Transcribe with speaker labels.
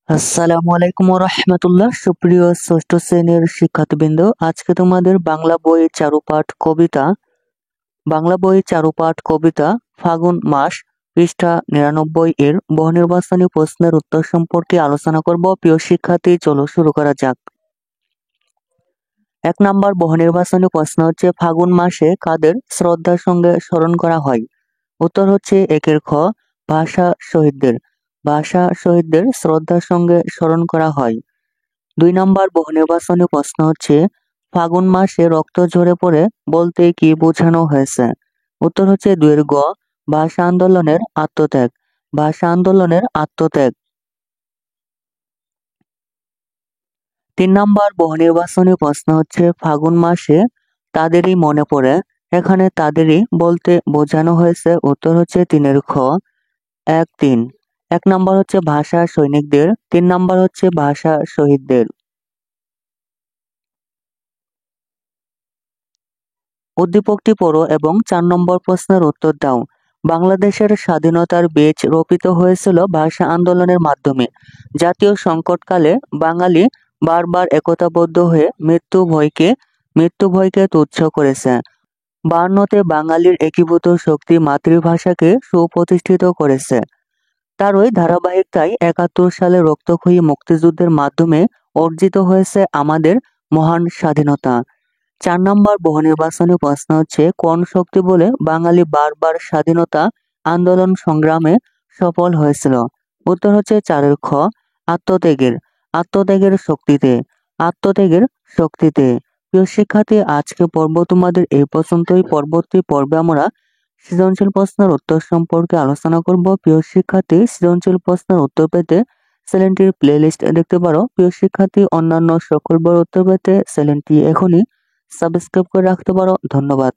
Speaker 1: আসসালামু আলাইকুম রহমতুল্লাহ। সুপ্রিয় ষষ্ঠ শ্রেণীর শিক্ষার্থীবৃন্দ, আজকে তোমাদের বাংলা বই চারুপাঠ কবিতা ফাগুন মাস পৃষ্ঠা 99 এর বহুনির্বাচনী প্রশ্নের উত্তর সম্পর্কে আলোচনা করব। প্রিয় শিক্ষার্থী, চলো শুরু করা যাক। 1 নম্বর বহুনির্বাচনী প্রশ্ন হচ্ছে, ফাগুন মাসে কাদের শ্রদ্ধার সঙ্গে স্মরণ করা হয়? উত্তর হচ্ছে একের খ, ভাষা শহীদদের শ্রদ্ধার সঙ্গে স্মরণ করা হয়। 2 নম্বর বহুনির্বাচনী প্রশ্ন হচ্ছে, ফাগুন মাসে রক্ত ঝরে পড়ে বলতে কি বোঝানো হয়েছে? উত্তর হচ্ছে 2 এর গ, ভাষা আন্দোলনের আত্মত্যাগ। 3 নম্বর বহুনির্বাচনী প্রশ্ন হচ্ছে, ফাগুন মাসে তাদেরই মনে পড়ে, এখানে তাদেরই বলতে বোঝানো হয়েছে। উত্তর হচ্ছে 3 এর খ, 1-3। 1 নম্বর হচ্ছে ভাষা সৈনিকদের, 3 নম্বর হচ্ছে ভাষা শহীদদের। উদ্দীপকটি পড়ো এবং 4 নম্বর প্রশ্নের উত্তর দাও। বাংলাদেশের স্বাধীনতার বীজ রোপিত হয়েছিল ভাষা আন্দোলনের মাধ্যমে। জাতীয় সংকটকালে বাঙালি বারবার একতাবদ্ধ হয়ে মৃত্যু ভয়কে তুচ্ছ করেছে। 52তে বাঙালির একীভূত শক্তি মাতৃভাষাকে সুপ্রতিষ্ঠিত করেছে। তারই ধারাবাহিকতায় 71 সালে রক্তক্ষয়ী মুক্তিযুদ্ধের মাধ্যমে অর্জিত হয়েছে আমাদের মহান স্বাধীনতা। 4 নম্বর বহুনির্বাচনী প্রশ্ন হচ্ছে, কোন শক্তি বলে বাঙালি বারবার স্বাধীনতা আন্দোলন সংগ্রামে সফল হয়েছিল? উত্তর হচ্ছে 4 এর খ, আত্মত্যাগের শক্তিতে। প্রিয় শিক্ষার্থী, আজকে পর্ব তোমাদের এই পর্যন্তই। পরবর্তী পর্বে আমরা সৃজনশীল প্রশ্নের উত্তর সম্পর্কে আলোচনা করব। প্রিয় শিক্ষার্থী, সৃজনশীল প্রশ্নের উত্তর পেতে চ্যানেলটির প্লেলিস্ট দেখতে পারো। প্রিয় শিক্ষার্থী, অন্যান্য সকল বইয়ের উত্তর পেতে চ্যানেলটি এখনই সাবস্ক্রাইব করে রাখতে পারো। ধন্যবাদ।